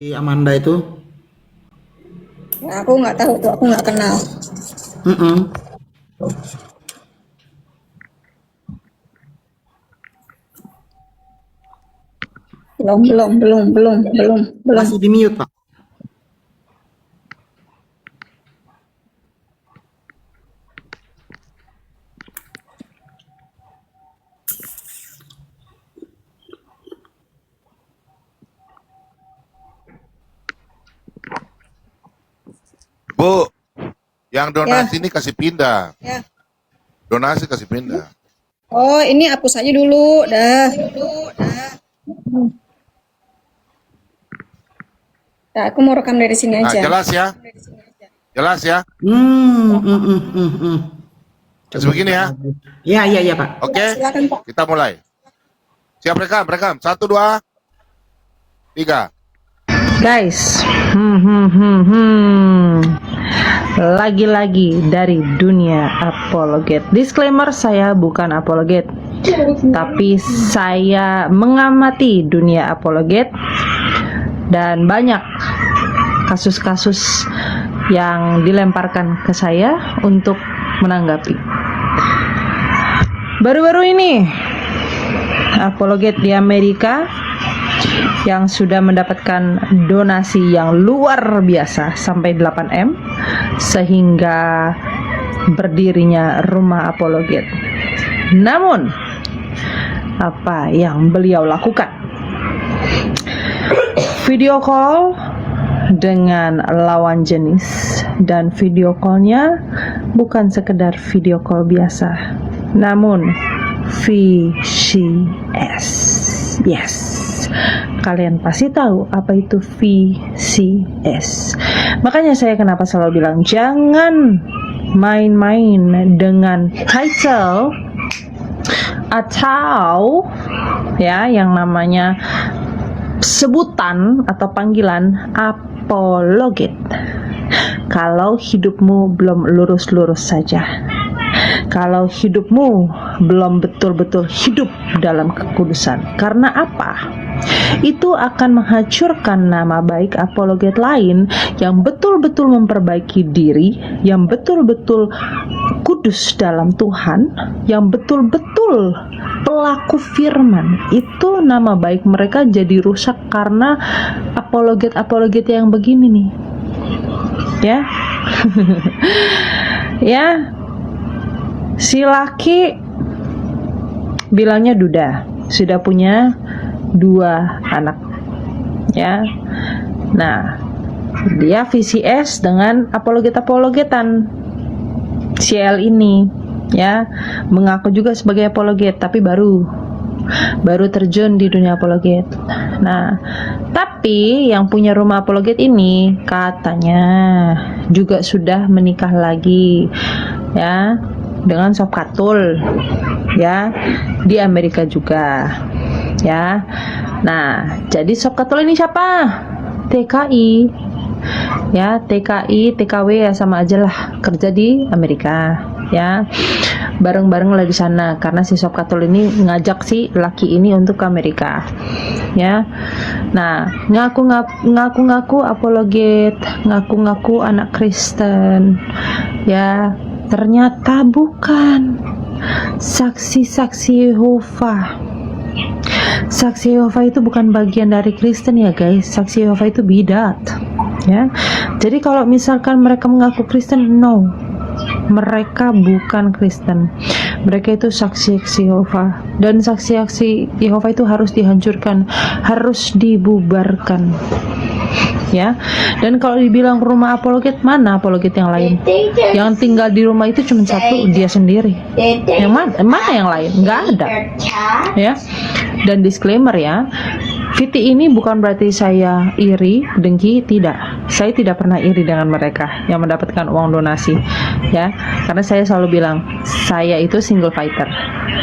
Si Amanda itu. Nah, aku nggak tahu tuh, aku nggak kenal. Mm-mm. Belum. Masih di mute, Pak. Bu, yang Ya, donasi ini kasih pindah. ya. Donasi kasih pindah. Oh, ini hapus aja dulu, dah. Nah, aku mau rekam dari sini Nah, aja. jelas ya? Jelas ya? Terus begini ya? Ya, Pak. Oke, Silakan, Pak. kita mulai. Siap rekam. 1, 2, 3. Guys, lagi-lagi dari dunia apologet. Disclaimer, saya bukan apologet, tapi saya mengamati dunia apologet dan banyak kasus-kasus yang dilemparkan ke saya untuk menanggapi. Baru-baru ini apologet di Amerika yang sudah mendapatkan donasi yang luar biasa sampai 8M sehingga berdirinya rumah apologet. Namun apa yang beliau lakukan? Video call dengan lawan jenis, dan video callnya bukan sekedar video call biasa, namun VCS. Yes, kalian pasti tahu apa itu VCS. Makanya saya kenapa selalu bilang jangan main-main dengan title atau ya yang namanya sebutan atau panggilan apologet kalau hidupmu belum lurus-lurus saja, kalau hidupmu belum betul-betul hidup dalam kekudusan. Karena apa? Itu akan menghancurkan nama baik apologet lain yang betul-betul memperbaiki diri, yang betul-betul kudus dalam Tuhan, yang betul-betul pelaku firman. Itu nama baik mereka jadi rusak karena apologet-apologet yang begini nih. Ya. Ya. Si laki bilangnya duda, sudah punya 2 anak. Ya. Nah, dia VCS dengan apologet-apologetan CL ini, ya, mengaku juga sebagai apologet tapi baru terjun di dunia apologet. Nah, tapi yang punya rumah apologet ini katanya juga sudah menikah lagi, ya, dengan Sob Katul, ya, di Amerika juga, ya. Nah, jadi Sob Katul ini siapa? TKI, ya, TKI, TKW ya sama aja lah, kerja di Amerika, ya, bareng-bareng lah di sana karena si Sob Katul ini ngajak si laki ini untuk ke Amerika, ya. Nah, ngaku-ngaku apologet, ngaku-ngaku anak Kristen, ya, ternyata bukan. Saksi-saksi Yehova. Saksi Yehova itu bukan bagian dari Kristen ya guys. Saksi Yehova itu bidat, ya. Jadi kalau misalkan mereka mengaku Kristen, no, mereka bukan Kristen. Mereka itu saksi-saksi Yehova, dan saksi-saksi Yehova itu harus dihancurkan, harus dibubarkan, ya. Dan kalau dibilang rumah apologet, mana apologet yang lain? Yang tinggal di rumah itu cuma satu, dia sendiri. Yang mana yang lain? Nggak ada, ya. Dan disclaimer ya, Viti ini bukan berarti saya iri, dengki, tidak. Saya tidak pernah iri dengan mereka yang mendapatkan uang donasi, ya. Karena saya selalu bilang, saya itu single fighter.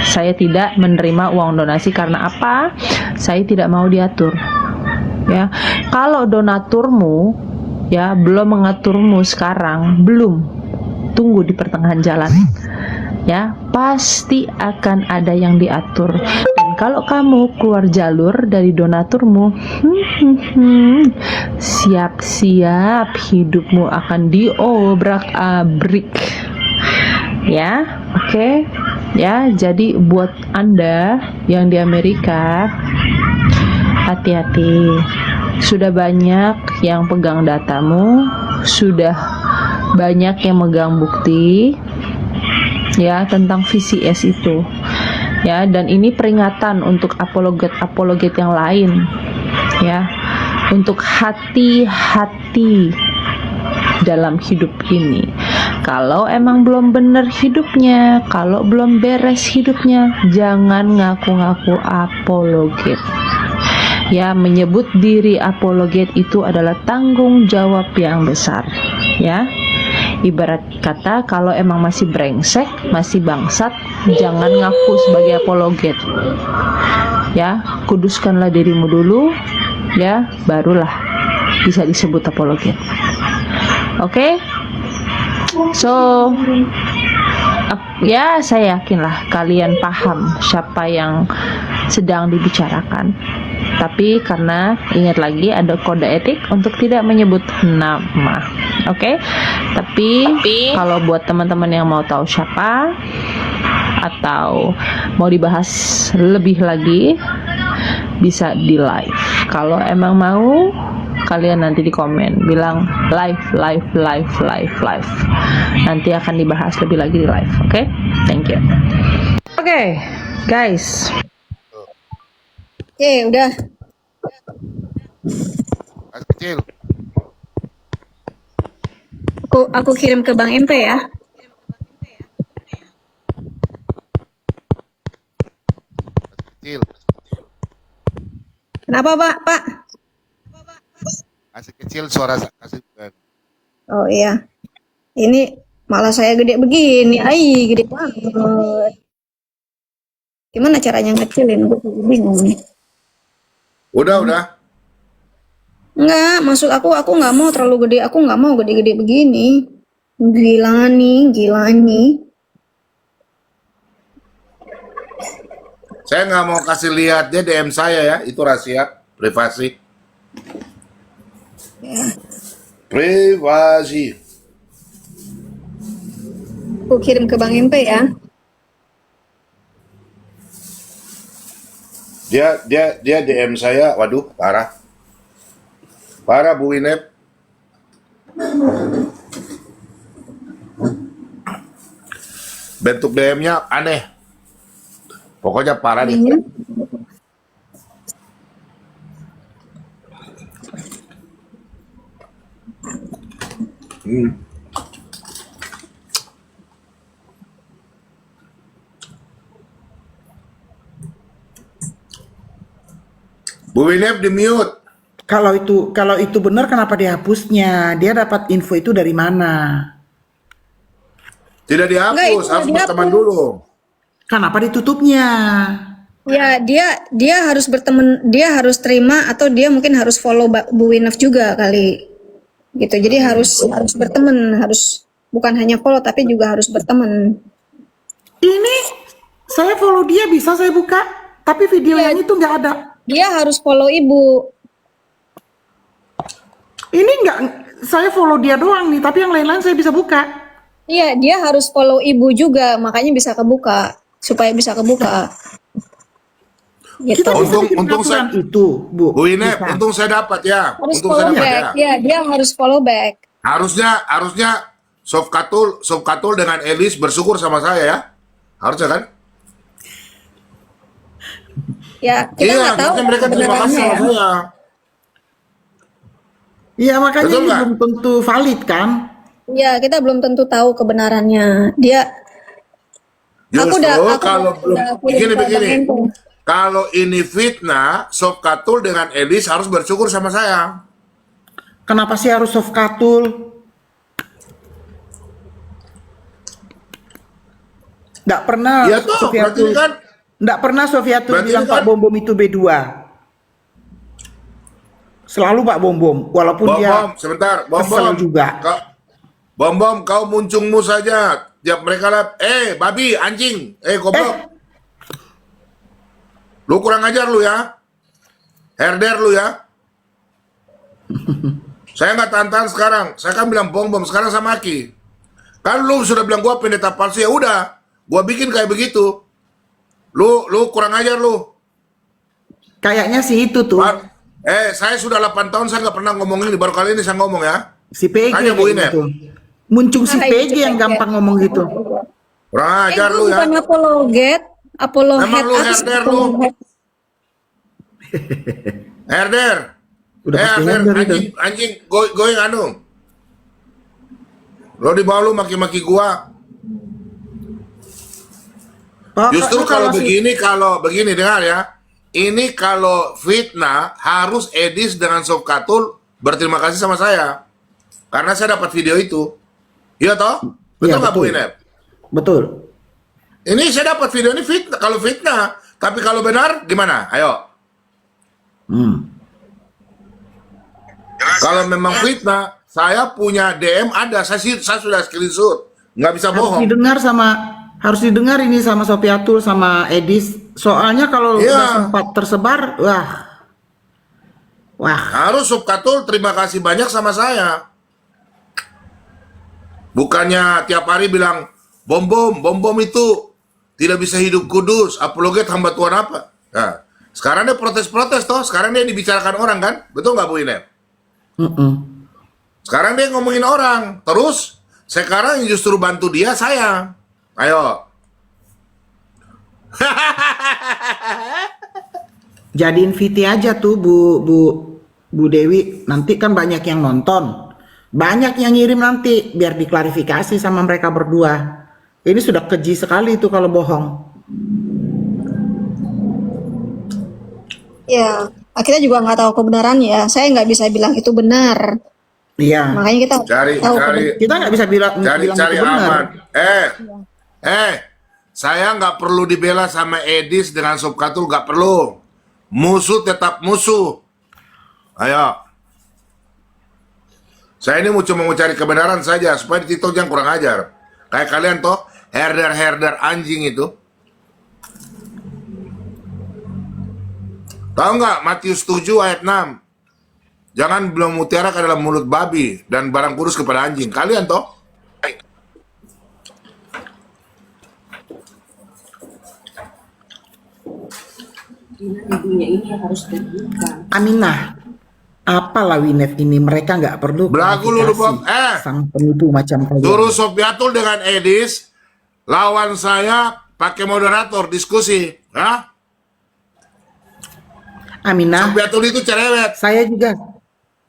Saya tidak menerima uang donasi karena apa? Saya tidak mau diatur. Ya, kalau donaturmu ya belum mengaturmu sekarang, belum, tunggu di pertengahan jalan, ya pasti akan ada yang diatur. Dan kalau kamu keluar jalur dari donaturmu, siap-siap hidupmu akan diobrak-abrik. Ya, oke. Ya, jadi buat Anda yang di Amerika, hati-hati. Sudah banyak yang pegang datamu, sudah banyak yang megang bukti ya tentang VCS itu. Ya, dan ini peringatan untuk apologet yang lain. Ya, untuk hati-hati dalam hidup ini. Kalau emang belum benar hidupnya, kalau belum beres hidupnya, jangan ngaku-ngaku apologet. Ya, menyebut diri apologet itu adalah tanggung jawab yang besar. Ya, ibarat kata kalau emang masih brengsek, masih bangsat, jangan ngaku sebagai apologet. Ya, kuduskanlah dirimu dulu, ya, barulah bisa disebut apologet. Oke? So, ya saya yakinlah kalian paham siapa yang sedang dibicarakan. Tapi karena ingat lagi ada kode etik untuk tidak menyebut nama. Oke? Tapi kalau buat teman-teman yang mau tahu siapa atau mau dibahas lebih lagi, bisa di live. Kalau emang mau, kalian nanti di komen bilang live. Nanti akan dibahas lebih lagi di live. Oke? Thank you. Oke, guys. Oke, udah. Kasih kecil. Aku kirim ke Bang MP ya. Kecil. Kenapa, Pak? Kasih kecil suara kasih. Oh iya. Ini malah saya gede begini. Gede banget. Gimana caranya ngecilin? Gue bingung nih. Udah. Enggak, maksud aku nggak mau terlalu gede. Aku nggak mau gede-gede begini. Gila nih. Saya nggak mau kasih lihat dia DM saya ya, itu rahasia, privasi. Privasi. Aku kirim ke Bang MP ya. Dia DM saya, waduh, parah Bu Winep. Bentuk DM-nya aneh, pokoknya parah nih. Bu Winep di mute. Kalau itu benar, kenapa dihapusnya? Dia dapat info itu dari mana? Tidak Enggak, dihapus, itu harus dihapus. berteman dulu. Kenapa ditutupnya? Ya, dia harus berteman, dia harus terima atau dia mungkin harus follow Bu Winef juga kali. Gitu. Jadi harus berteman, bukan hanya follow tapi juga harus berteman. Ini saya follow dia, bisa saya buka, tapi video yang itu nggak ada. Dia harus follow Ibu. Ini nggak, saya follow dia doang nih, tapi yang lain-lain saya bisa buka. Iya, dia harus follow Ibu juga, makanya bisa kebuka, supaya bisa kebuka. Gitu. Kita bisa bikin Untung peraturan itu, Bu. Bu Winep, Bisa. untung saya dapat ya. Harus Untung saya follow dapat back. ya. Ya, dia harus follow back. Harusnya Sob Katul dengan Elis bersyukur sama saya ya. Harusnya kan? Ya, kita Iya, nggak tahu harusnya mereka terima kasih kebenarannya sama ya. saya. Iya, makanya Betul ini nggak? belum tentu valid kan? Iya, kita belum tentu tahu kebenarannya. Justru aku kalau belum udah kirim ke Bang begini. Ento. Kalau ini fitnah, Sob Katul dengan Elis harus bersyukur sama saya. Kenapa sih harus soft katul? Nggak pernah Iya toh, berarti Sofiatul, kan nggak pernah Sofiatul Berarti bilang kan- Pak Bom Bom itu B2. Selalu Pak Bom Bom, walaupun Bom dia sebentar, kesel juga. Bom kau muncungmu saja. tiap mereka lihat, babi, anjing, goblok. Lu kurang ajar lu ya. Herder lu ya. Saya nggak tahan sekarang. Saya kan bilang bom sekarang sama Aki. Kan lu sudah bilang gua pendeta palsu, ya udah. Gua bikin kayak begitu. Lu kurang ajar lu. Kayaknya sih itu tuh. Saya sudah 8 tahun saya nggak pernah ngomong ini. Baru kali ini saya ngomong ya. Si PG Tanya Bu kayaknya Ine. tuh. Muncul si Ah, PG itu yang PG. gampang ngomong gitu. Kurang ajar Gue lu ya. bukan apologet Emang lu apa sih? herder lu? Herder. Udah pasti Herder, herder itu. anjing, going anu. Lo di bawah lu maki-maki gua. Pokoknya Justru kalau si- begini dengar ya. Ini kalau fitnah harus Edis dengan Sofkatul berterima kasih sama saya. Karena saya dapat video itu. Iya toh? Betul Iya, nggak Bu betul. Inep? Betul. Ini saya dapat video ini fitnah. Kalau fitnah, tapi kalau benar gimana? Ayo. Kalau memang fitnah, saya punya DM ada. Saya sudah screenshot. Nggak bisa bohong. Harus didengar ini sama Sofiatul sama Edis. Soalnya kalau Iya. udah sempat tersebar, wah, Harus Sofkatul terima kasih banyak sama saya. Bukannya tiap hari bilang bom itu tidak bisa hidup kudus, apologet hamba Tuhan apa. Nah, sekarang dia protes-protes toh, sekarang dia dibicarakan orang kan, betul nggak Bu Ine? Sekarang dia ngomongin orang, terus sekarang yang justru bantu dia saya. Ayo, jadiin VT aja tuh Bu Dewi. Nanti kan banyak yang nonton, banyak yang ngirim nanti biar diklarifikasi sama mereka berdua. Ini sudah keji sekali itu kalau bohong. Ya, kita juga nggak tahu kebenarannya. Saya nggak bisa bilang itu benar. Iya. Makanya kita cari Kita nggak bisa bilang cari itu benar. aman. Saya nggak perlu dibela sama Edis dengan Sofkatul, nggak perlu. Musuh tetap musuh. Ayo. Saya ini cuma mau cari kebenaran saja supaya di TikTok jangan kurang ajar. Kayak kalian toh, herder anjing itu. Tahu nggak Matius 7 ayat 6? Jangan belum mutiara ke dalam mulut babi dan barang kudus kepada anjing. Kalian toh? Aminah, apalah Winef ini, mereka nggak perlu Belagu lu, Bob. sang penipu macam kalian. Suruh Sofiatul dengan Edis lawan saya pakai moderator diskusi. Hah? Aminah, Sofiatul itu cerewet.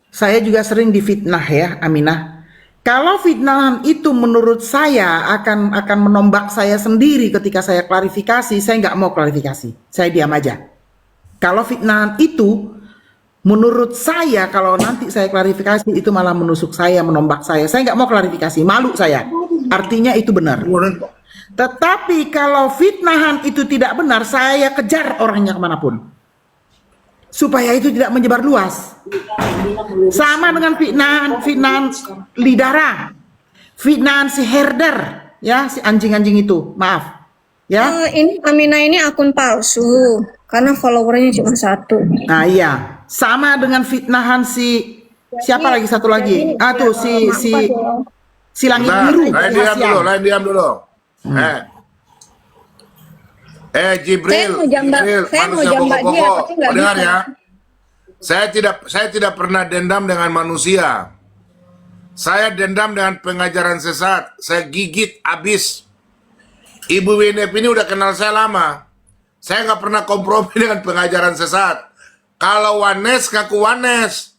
saya juga sering difitnah ya, Aminah. Kalau fitnahan itu menurut saya akan menombak saya sendiri ketika saya klarifikasi, saya nggak mau klarifikasi, saya diam aja. Kalau fitnahan itu menurut saya, kalau nanti saya klarifikasi itu malah menusuk saya, menombak saya nggak mau klarifikasi, malu saya. Artinya itu benar. Tetapi kalau fitnahan itu tidak benar, saya kejar orangnya kemanapun, supaya itu tidak menyebar luas. Sama dengan fitnahan Lidara, fitnahan si herder, ya si anjing-anjing itu, maaf, ya. ini Amina ini akun palsu karena followernya cuma 1. Nah iya, sama dengan fitnahan siapa lagi satu lagi, tuh si langit Bentar, biru. lain diam dulu. Jibril, saya mau manusia jambak dia, pokok-pokok. tapi nggak Dengar bisa. ya. Saya tidak pernah dendam dengan manusia. Saya dendam dengan pengajaran sesat. Saya gigit abis. Ibu Winep ini udah kenal saya lama. Saya nggak pernah kompromi dengan pengajaran sesat. Kalau Wanes ngaku Wanes.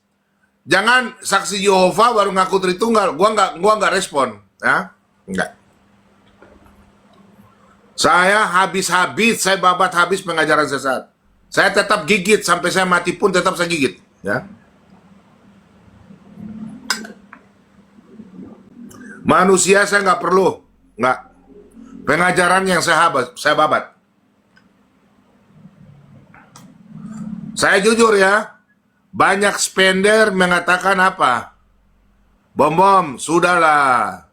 Jangan saksi Yehova baru ngaku Tritunggal. Gua nggak respon, ya. Enggak. Saya habis-habis, saya babat habis pengajaran sesat. Saya tetap gigit, sampai saya mati pun tetap saya gigit. Ya. Manusia saya nggak perlu. Nggak. Pengajaran yang saya babat. Saya jujur ya, banyak spender mengatakan apa? Bom, sudahlah.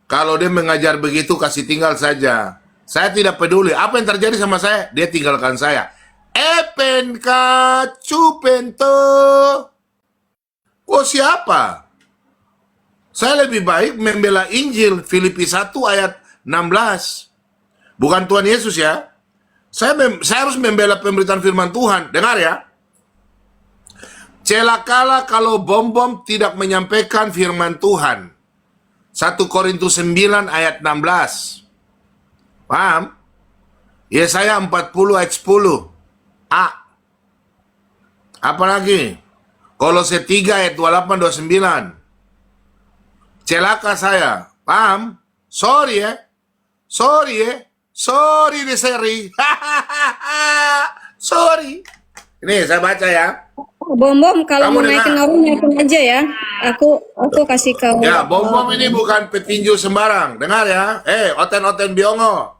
Kalau dia mengajar begitu, kasih tinggal saja. Saya tidak peduli. Apa yang terjadi sama saya, dia tinggalkan saya. Epenka cupento. Kok siapa? Saya lebih baik membela Injil Filipi 1 ayat 16. Bukan Tuhan Yesus ya. Saya harus membela pemberitaan firman Tuhan. Dengar ya. Celakalah kalau bom-bom tidak menyampaikan firman Tuhan. 1 Korintus 9 ayat 16. Paham? Yesaya 40 ayat 10. A. Apalagi? Kolose 3 ayat 28 29. Celaka saya. Paham? Sorry ya. Sorry ya. Sorry deh Seri. Sorry. Ini saya baca ya. Bom-bom kalau Kamu mau naikin dengar? orang naikin aja ya. Aku kasih kau. Ya, bom-bom ini bukan petinju sembarang. Dengar ya. Oten-oten biongo.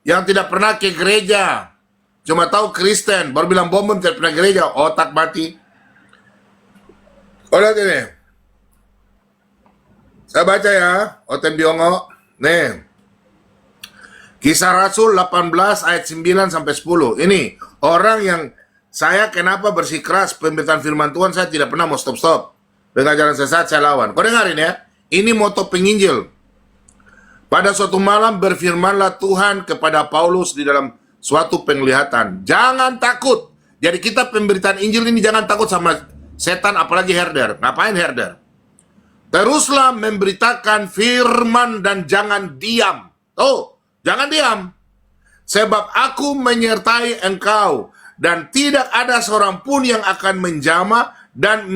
Yang tidak pernah ke gereja. Cuma tahu Kristen. Baru bilang bom-bom tidak pernah gereja. Otak mati. Oh, lihat ini. Saya baca ya. Oten biongo. Nih. Kisah Rasul 18 ayat 9 sampai 10. Ini orang yang saya kenapa bersikeras pemberitaan firman Tuhan, saya tidak pernah mau stop-stop. Pengajaran sesat saya lawan. Kau dengarin ya. Ini moto penginjil. Pada suatu malam berfirmanlah Tuhan kepada Paulus di dalam suatu penglihatan. Jangan takut. Jadi kita pemberitaan Injil ini jangan takut sama setan apalagi herder. Ngapain herder? Teruslah memberitakan firman dan jangan diam. Oh, jangan diam. Sebab aku menyertai engkau dan tidak ada seorang pun yang akan menjamah dan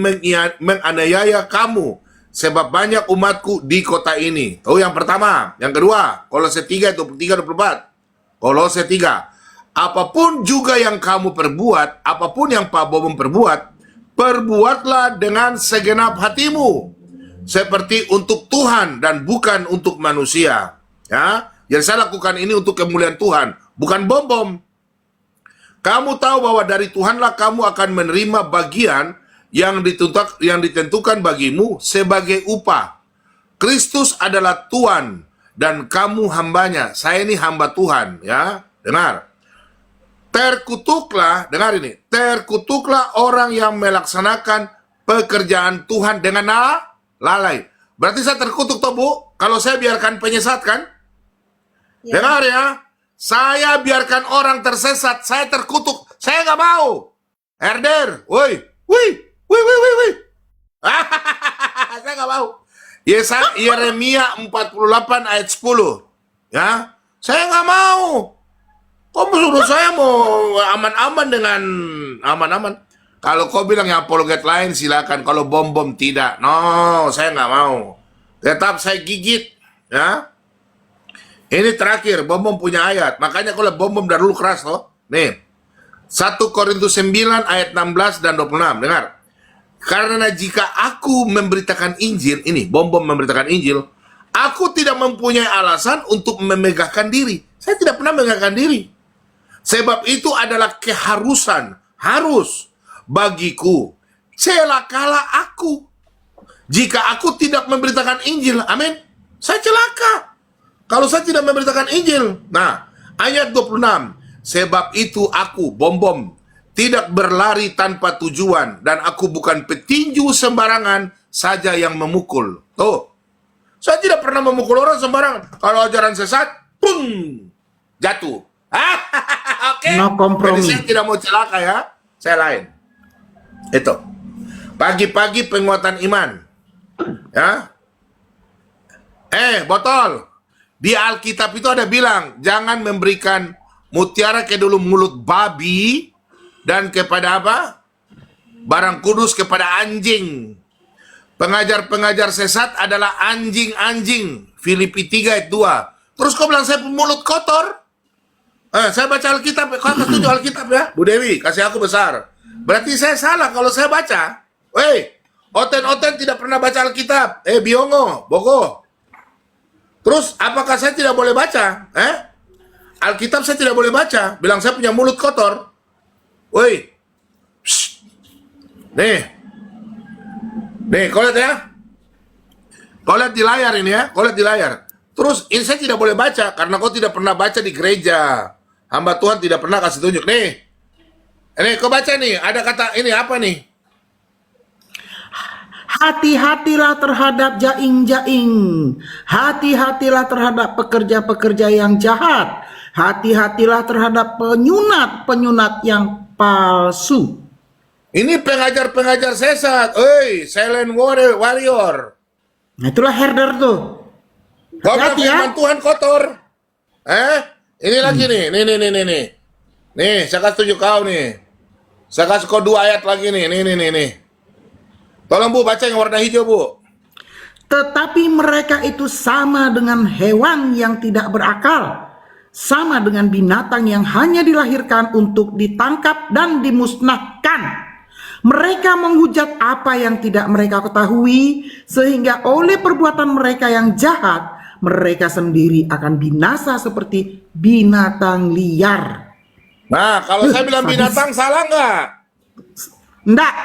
menganiaya kamu. Sebab banyak umatku di kota ini. Oh, yang pertama. Yang kedua, Kolose 3, 23-24. Kolose 3. Apapun juga yang kamu perbuat, apapun yang Pak Bobom perbuat, perbuatlah dengan segenap hatimu. Seperti untuk Tuhan dan bukan untuk manusia. Ya, jadi saya lakukan ini untuk kemuliaan Tuhan, bukan bom-bom. Kamu tahu bahwa dari Tuhanlah kamu akan menerima bagian yang ditentukan bagimu sebagai upah. Kristus adalah Tuhan dan kamu hambanya. Saya ini hamba Tuhan, ya. Dengar. Terkutuklah, dengar ini. Terkutuklah orang yang melaksanakan pekerjaan Tuhan dengan lalai. Berarti saya terkutuk toh, Bu? Kalau saya biarkan penyesat kan? Ya. Dengar ya. Saya biarkan orang tersesat, saya terkutuk. Saya nggak mau. Herder, woi. Saya nggak mau. Yeremia 48 ayat 10. Ya, saya nggak mau. Kok menurut saya mau aman-aman dengan aman-aman? Kalau kau bilang yang apologet lain silakan. Kalau bom-bom tidak. No, saya nggak mau. Tetap saya gigit. Ya. Ini terakhir. Bom-bom punya ayat. Makanya kalau bom-bom dari dulu keras loh. Nih. 1 Korintus 9 ayat 16 dan 26. Dengar. Karena jika aku memberitakan Injil, ini bom-bom memberitakan Injil, aku tidak mempunyai alasan untuk memegahkan diri. Saya tidak pernah memegahkan diri. Sebab itu adalah keharusan, harus bagiku. Celakalah aku jika aku tidak memberitakan Injil. Amin. Saya celaka kalau saya tidak memberitakan Injil. Nah, ayat 26. Sebab itu aku, bom-bom, tidak berlari tanpa tujuan, dan aku bukan petinju sembarangan saja yang memukul. Tuh, saya tidak pernah memukul orang sembarangan. Kalau ajaran sesat, pung, jatuh. Oke. No kompromi. Jadi saya tidak mau celaka ya. Saya lain. Itu. Pagi-pagi penguatan iman. Ya. Botol. Di Alkitab itu ada bilang, jangan memberikan mutiara ke dalam mulut babi dan kepada apa? Barang kudus kepada anjing. Pengajar-pengajar sesat adalah anjing-anjing. Filipi 3 ayat 2. Terus kau bilang saya mulut kotor? Saya baca Alkitab. Kau setuju Alkitab ya? Bu Dewi, kasih aku besar. Berarti saya salah kalau saya baca. Weh, oten-oten tidak pernah baca Alkitab. Biongo, bogo. Terus apakah saya tidak boleh baca? Alkitab saya tidak boleh baca. Bilang saya punya mulut kotor. Woi. Nih, kau lihat ya. Kau lihat di layar ini ya. Kau lihat di layar. Terus ini saya tidak boleh baca karena kau tidak pernah baca di gereja. Hamba Tuhan tidak pernah kasih tunjuk. Nih, ini kau baca nih, ada kata ini apa nih? Hati-hatilah terhadap jaing-jaing. Hati-hatilah terhadap pekerja-pekerja yang jahat. Hati-hatilah terhadap penyunat-penyunat yang palsu. Ini pengajar-pengajar sesat. Oi, silent warrior. Nah, itulah herder tuh. Kau bilang Hati-hati ya. firman Tuhan kotor. Ini lagi nih. Nih. Nih, saya kasih tunjuk kau nih. Saya kasih kau 2 ayat lagi nih. Nih. Tolong Bu, baca yang warna hijau Bu. Tetapi mereka itu sama dengan hewan yang tidak berakal. Sama dengan binatang yang hanya dilahirkan untuk ditangkap dan dimusnahkan. Mereka menghujat apa yang tidak mereka ketahui, sehingga oleh perbuatan mereka yang jahat, mereka sendiri akan binasa seperti binatang liar. Nah, kalau saya bilang binatang, salah nggak? Enggak.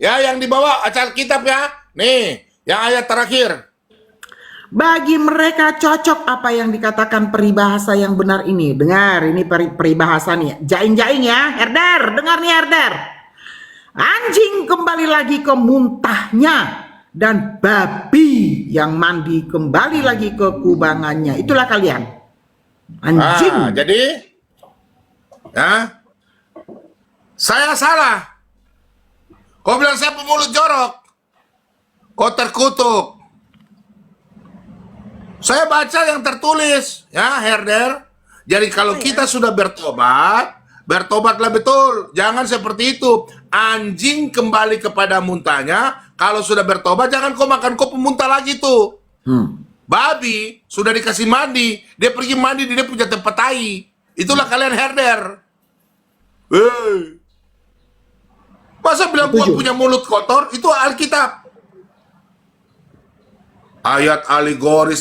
Ya, yang dibawa acara kitab ya. Nih, yang ayat terakhir. Bagi mereka cocok apa yang dikatakan peribahasa yang benar ini. Dengar, ini peribahasa nih. Jaing-jaing ya, herder. Dengar nih herder. Anjing kembali lagi ke muntahnya. Dan babi yang mandi kembali lagi ke kubangannya. Itulah kalian. Anjing. Jadi, ya, saya salah. Kau bilang saya pemulut jorok. Kau terkutuk. Saya baca yang tertulis, ya herder. Jadi kalau kita sudah bertobatlah betul. Jangan seperti itu. Anjing kembali kepada muntahnya. Kalau sudah bertobat, jangan kau makan kau pemuntah lagi tuh. Babi sudah dikasih mandi, dia pergi mandi di dia punya tempat tai. Itulah kalian herder. Masa bilang gua punya mulut kotor? Itu Alkitab. Ayat alegoris.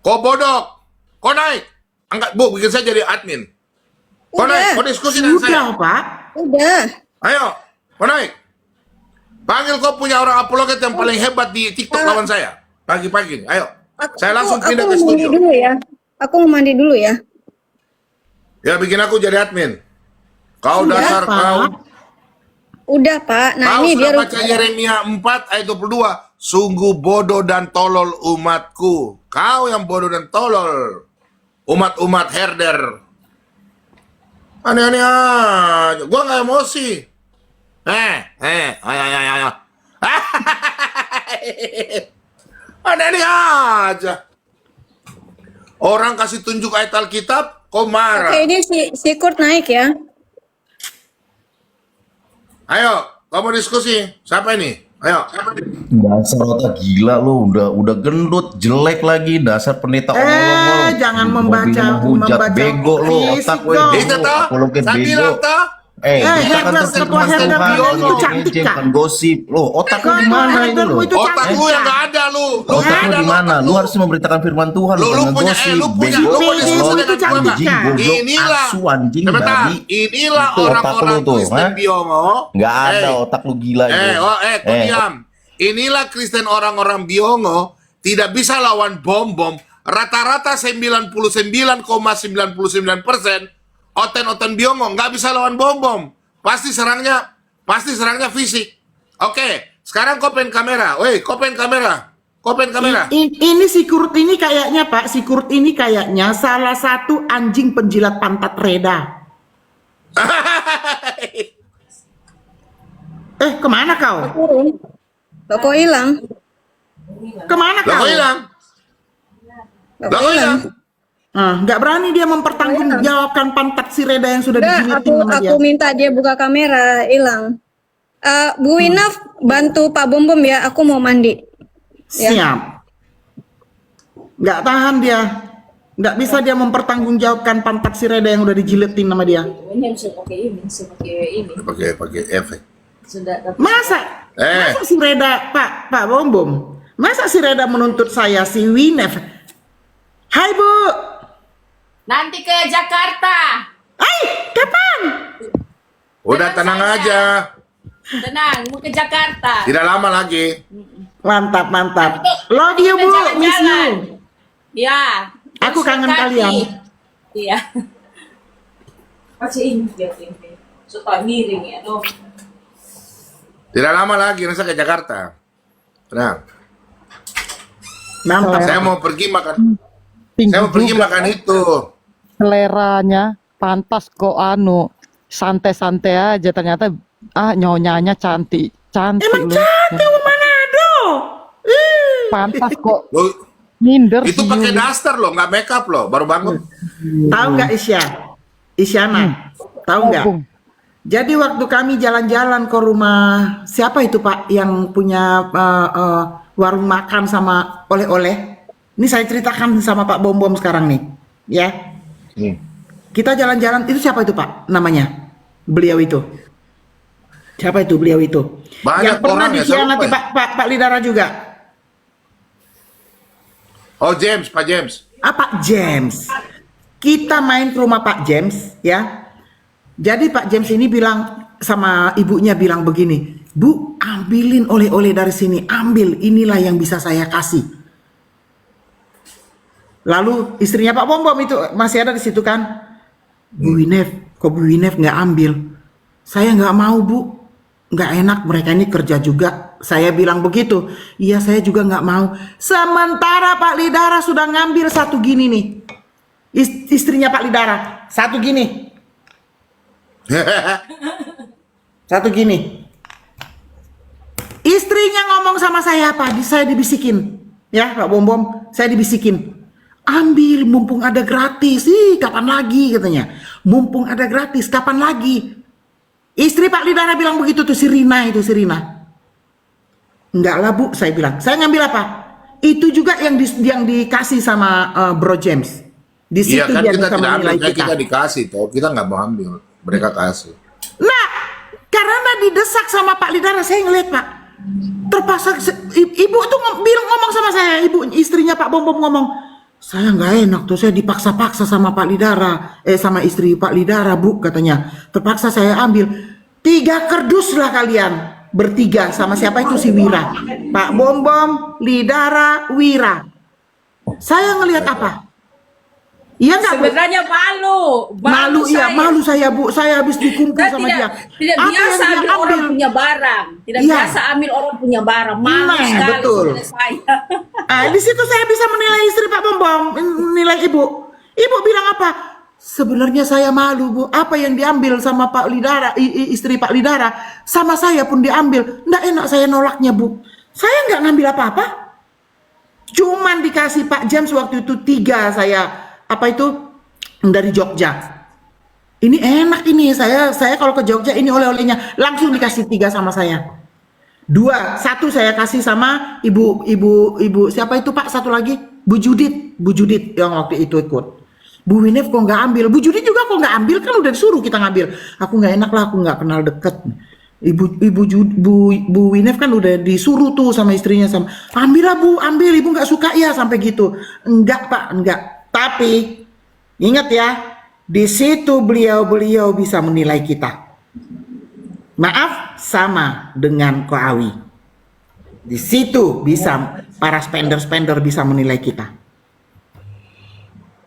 Kau bodoh. Kau naik. Angkat, Bu, bikin saya jadi admin. Kau naik, kau diskusi dengan saya. Sudah, Pak. Udah. Ayo, kau naik. Panggil kau punya orang apologet yang paling hebat di TikTok lawan saya. Pagi-pagi, ayo. Saya langsung pindah ke Aku mau mandi studio. dulu ya. Aku mau mandi dulu ya. Ya, bikin aku jadi admin. Kau Sudah, dasar Pak. kau. Udah Pak. Nah Kau ini dia sudah baca Yeremia 4 ayat 22. Sungguh bodoh dan tolol umatku. Kau yang bodoh dan tolol. Umat-umat herder. Aneh-aneh aja. Gua nggak emosi. Ayo. Aneh-aneh aja. Orang kasih tunjuk ayat Alkitab, kau marah. Oke, ini si Kurt naik ya. Ayo, kamu diskusi. Siapa ini? Ayo. Dasar otak gila lu, udah gendut, jelek lagi, dasar pendeta omong-omong. Jangan Mau membaca bilang hujat, bego lu, fisik otak gue dong. Itu toh, apologet saya bego. bilang toh. Kita kan herder, tentang ketua firman herder Tuhan, kalian itu lu cantik, ngejek, Kak. kan gosip. Lu otak lu Kau di mana itu itu lu? itu Otak cantik, lu yang Kak. nggak ada lu. Lu Otak nggak lu ada di mana? Lu harus memberitakan firman Tuhan, Lu bukan punya, ngegosip, lu punya bego. diskusi itu dengan gua nggak? Anjing, goblok, Inilah, asu, anjing, sebentar. babi. Inilah Itu otak orang-orang lu tuh, Kristen ha? Biongo. Nggak ada otak lu gila itu. Kau diam. Inilah Kristen orang-orang Biongo tidak bisa lawan bom-bom. Rata-rata 99,99% oten-oten Biongo nggak bisa lawan bom-bom. Pasti serangnya fisik. Oke, sekarang kopen kamera. Woi, kopen kamera. Ini si Kurt ini kayaknya, Pak, si Kurt ini kayaknya salah satu anjing penjilat pantat Reda. Kemana kau? Kok hilang? Kemana Lah kau? kok hilang? Nggak berani dia mempertanggungjawabkan pantat si Reda yang sudah Udah, dijilitin sama dia. aku minta dia buka kamera, hilang. Bu Winaf bantu Pak Bom Bom ya, aku mau mandi. Ya. Siap. Nggak tahan dia. Nggak bisa dia mempertanggungjawabkan pantat si Reda yang udah dijilitin sama dia. Ini bisa pakai ini. Pakai efek. Sudah tapi Masa si Reda, Pak Bom Bom, masa si Reda menuntut saya, si Winef? Hai Bu. nanti ke Jakarta. Hai, kapan? Udah tenang aja. Tenang, mau ke Jakarta. Tidak lama lagi. Mantap, mantap. Itu Love kita you, Bu. Miss jalan-jalan. you. Ya. Aku kangen Terus kalian. Iya. Masih ini dia ini. Suka miring ya, no. Tidak lama lagi saya ke Jakarta. Nah, Mantap. saya mau pergi makan. Tinggi Saya mau pergi juga makan itu. seleranya, pantas kok santai-santai aja, ternyata nyonyanya cantik Emang lu. cantik Manado. Pantas kok Loh, minder itu si pakai Yuli. daster loh, nggak make up loh, baru bangun. Tahu nggak Isyana? Tahu nggak? Bung. Jadi waktu kami jalan-jalan ke rumah siapa itu Pak yang punya warung makan sama oleh-oleh? Ini saya ceritakan sama Pak Bom Bom sekarang nih, ya. Kita jalan-jalan itu siapa itu Pak? Namanya beliau itu. Siapa itu beliau itu? Banyak yang pernah orang ya, saya dikhianati lupa ya. Pak Lidara juga. Oh James, Pak James. Pak James. Kita main ke rumah Pak James, ya. Jadi Pak James ini bilang sama ibunya bilang begini, Bu, ambilin oleh-oleh dari sini, ambil, inilah yang bisa saya kasih. Lalu istrinya Pak Bom Bom itu masih ada di situ kan? Bu Winef, kok Bu Winef nggak ambil? Saya nggak mau Bu, nggak enak, mereka ini kerja juga. Saya bilang begitu, iya saya juga nggak mau. Sementara Pak Lidara sudah ngambil satu gini nih, istrinya Pak Lidara, satu gini. Satu gini. Istrinya ngomong sama saya apa? Saya dibisikin. Ya Pak Bom Bom, saya dibisikin. Ambil mumpung ada gratis. Ih, kapan lagi katanya. Mumpung ada gratis, kapan lagi? Istri Pak Lidara bilang begitu tuh, si Rina itu, si Rina. Enggak lah Bu, saya bilang. Saya ngambil apa? Itu juga yang dikasih sama Bro James. Di situ Iya kan dia kita bisa tidak ambil, menilai kan kita dikasih toh, kita nggak mau ambil, mereka kasih. Nah, karena didesak sama Pak Lidara, saya ngeliat Pak, terpaksa ibu tuh ngomong sama saya, ibu istrinya Pak Bom Bom ngomong, saya nggak enak tuh, saya dipaksa-paksa sama Pak Lidara, sama istri Pak Lidara Bu katanya, terpaksa saya ambil 3 kerdus lah kalian bertiga sama siapa itu si Wira, Pak Bom Bom, Lidara, Wira. Saya ngelihat apa? Iya nggak Bu? Sebenarnya malu. Malu iya, saya. malu saya Bu, saya habis dikumpul Saya sama tidak, dia. tidak Apa biasa yang dia ambil orang punya barang. Tidak Iya. biasa ambil orang punya barang. Malu Nah, sekali betul. sebenarnya saya. Di situ saya bisa menilai istri Pak Bom Bom, menilai ibu. Ibu bilang apa? Sebenarnya saya malu Bu, apa yang diambil sama Pak Lidara, istri Pak Lidara, sama saya pun diambil. Nggak enak saya nolaknya Bu. Saya nggak ngambil apa-apa. Cuman dikasih Pak James waktu itu 3 saya, apa itu, dari Jogja. Ini enak ini, saya kalau ke Jogja ini oleh-olehnya langsung dikasih 3 sama saya. 2, 1 saya kasih sama ibu siapa itu Pak, satu lagi Bu Judit yang waktu itu ikut. Bu Winef kok nggak ambil, Bu Judit juga kok nggak ambil, kan udah disuruh kita ngambil. Aku nggak enak lah, aku nggak kenal deket. Bu Winef kan udah disuruh tuh sama istrinya, sama ambil lah Bu, ambil, ibu nggak suka ya sampai gitu. Enggak Pak, enggak. Tapi ingat ya, di situ beliau bisa menilai kita. Maaf, sama dengan Koawi. Di situ bisa para spender bisa menilai kita.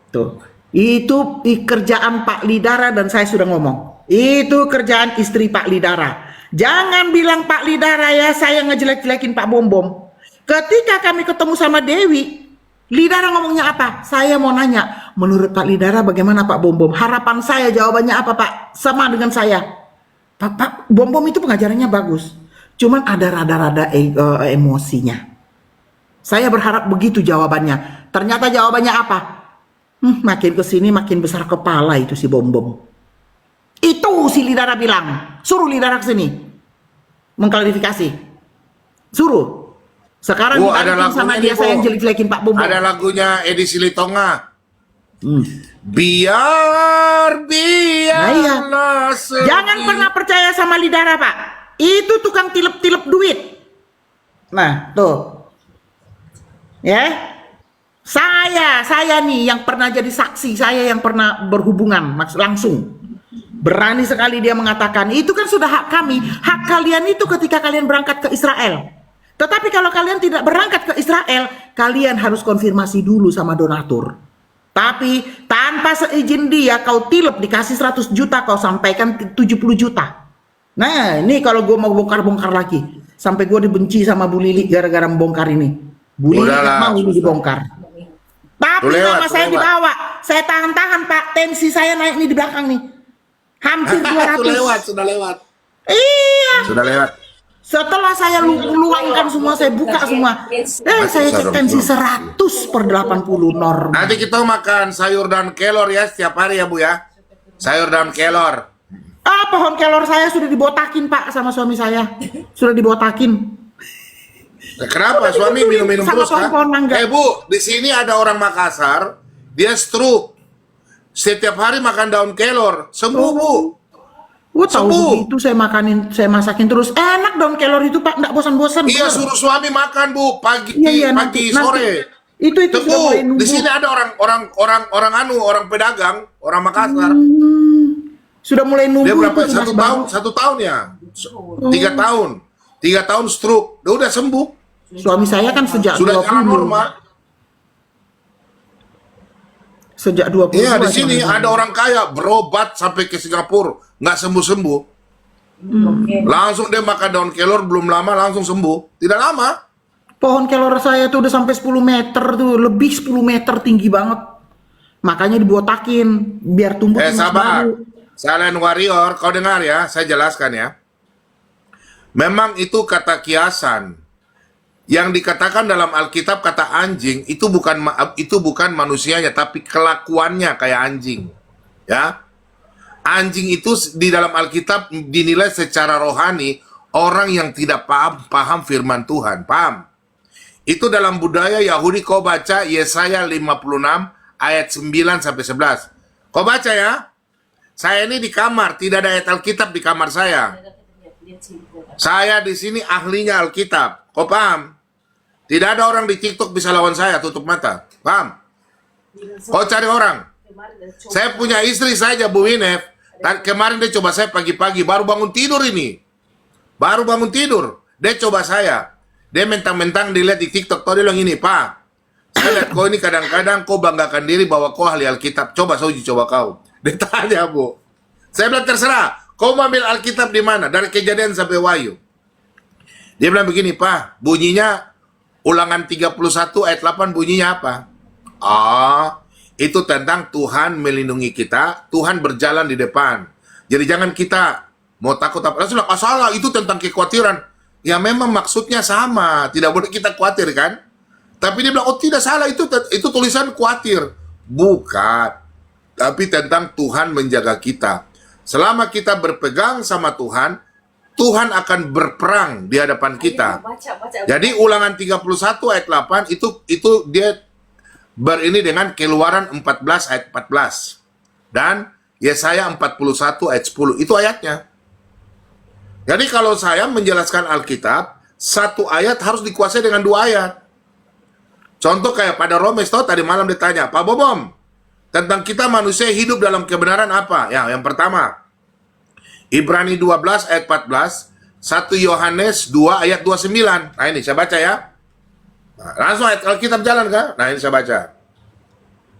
Tuh, itu kerjaan Pak Lidara dan saya sudah ngomong. Itu kerjaan istri Pak Lidara. Jangan bilang Pak Lidara ya saya ngejelek-jelekin Pak Bom Bom. Ketika kami ketemu sama Dewi, Lidara ngomongnya apa? Saya mau nanya, menurut Pak Lidara bagaimana Pak Bom Bom? Harapan saya jawabannya apa Pak? Sama dengan saya. Pak Bom Bom itu pengajarannya bagus. Cuman ada rada-rada emosinya. Saya berharap begitu jawabannya. Ternyata jawabannya apa? Makin kesini makin besar kepala itu si Bom Bom. Itu si Lidara bilang. Suruh Lidara kesini mengklarifikasi. Suruh. Sekarang ada dibanding sama lagunya dia nih, saya yang Bu. jelek-jelekin Pak Bom Bom. Ada lagunya Edi Silitonga. Biarlah Jangan pernah percaya sama Lidara Pak. Itu tukang tilep-tilep duit. Nah tuh. Ya. Saya nih yang pernah jadi saksi, saya yang pernah berhubungan langsung. Berani sekali dia mengatakan, itu kan sudah hak kami. Hak kalian itu ketika kalian berangkat ke Israel. Tetapi kalau kalian tidak berangkat ke Israel, kalian harus konfirmasi dulu sama donatur. Tapi tanpa seizin dia, kau tilep dikasih 100 juta, kau sampaikan 70 juta. Nah, ini kalau gue mau bongkar-bongkar lagi. Sampai gue dibenci sama Bu Lili gara-gara membongkar ini. Bu Lili Udahlah, nggak mau ini dibongkar. Tapi Tuh lewat, nama tuh saya lewat. dibawa. Saya tahan-tahan, Pak. Tensi saya naik nih di belakang nih. Hampir 200. Sudah lewat. Iya. Sudah lewat. Setelah saya luangkan semua, saya buka semua. Saya cek tensi 100 per 80 normal. Nanti kita makan sayur dan kelor ya setiap hari ya Bu ya. Sayur dan kelor. Pohon kelor saya sudah dibotakin, Pak, sama suami saya. Sudah dibotakin. Kenapa suami minum-minum Sama terus kan? pohon mangga. Bu, di sini ada orang Makassar, dia stroke. Setiap hari makan daun kelor, sembuh Bu. Wah, tahu Sembuh. begitu saya masakin terus. Enak daun kelor itu, Pak, enggak bosan-bosan. Iya, bener. suruh suami makan Bu, pagi Iya, pagi nanti- sore. Itu Tuh, sudah mulai Bu, nunggu. di sini ada orang pedagang, orang Makassar. Sudah mulai nunggu. Dia berapa? itu, Mas Satu Baru. tahun, 1 tahun ya? 3 tahun stroke, udah sembuh. Suami saya kan sejak Sudah 20. jalan normal. Sejak 20. Iya, di sini ada orang kaya berobat sampai ke Singapura, nggak sembuh-sembuh. Langsung dia makan daun kelor, belum lama langsung sembuh. Tidak lama. Pohon kelor saya tuh udah sampai 10 meter tuh, lebih 10 meter tinggi banget. Makanya dibotakin biar tumbuh. tunas Sabar. baru. Silent Warrior, kau dengar ya, saya jelaskan ya. Memang itu kata kiasan. Yang dikatakan dalam Alkitab kata anjing itu bukan manusianya tapi kelakuannya kayak anjing. Ya. Anjing itu di dalam Alkitab dinilai secara rohani orang yang tidak paham firman Tuhan. Paham? Itu dalam budaya Yahudi, kau baca Yesaya 56 ayat 9 sampai 11. Kau baca ya. Saya ini di kamar, tidak ada ayat Alkitab di kamar saya. Saya di sini ahlinya Alkitab. Kau paham? Tidak ada orang di TikTok bisa lawan saya, tutup mata. Paham? Kau cari orang. Saya punya istri saja, Bu Winef. Kemarin dia coba saya pagi-pagi, baru bangun tidur ini. Baru bangun tidur. Dia coba saya. Dia mentang-mentang dilihat di TikTok. Tahu dia bilang ini, Pak. Saya lihat kau ini kadang-kadang kau banggakan diri bahwa kau ahli Alkitab. Coba saya uji coba kau. Dia tanya, Bu. Saya bilang terserah. Kau mau ambil Alkitab di mana? Dari Kejadian sampai Wahyu. Dia bilang begini, Pak. Bunyinya Ulangan 31 ayat 8 bunyinya apa? Itu tentang Tuhan melindungi kita, Tuhan berjalan di depan. Jadi jangan kita mau takut apa. Langsung salah, itu tentang kekhawatiran. Ya memang maksudnya sama, tidak boleh kita khawatir kan? Tapi dia bilang, oh tidak salah, itu tulisan khawatir. Bukan. Tapi tentang Tuhan menjaga kita. Selama kita berpegang sama Tuhan, Tuhan akan berperang di hadapan kita. Jadi Ulangan 31 ayat 8 itu dia berini dengan Keluaran 14 ayat 14. Dan Yesaya 41 ayat 10. Itu ayatnya. Jadi kalau saya menjelaskan Alkitab, satu ayat harus dikuasai dengan 2 ayat. Contoh kayak pada Romes, tadi malam ditanya, Pak Bobom, tentang kita manusia hidup dalam kebenaran apa? Ya, yang pertama, Ibrani 12 ayat 14, 1 Yohanes 2 ayat 29. Nah ini saya baca ya. Nah, langsung ayat Alkitab jalan kan? Nah ini saya baca.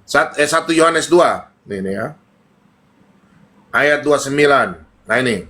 1 Yohanes 2. Ini ya. Ayat 29. Nah ini.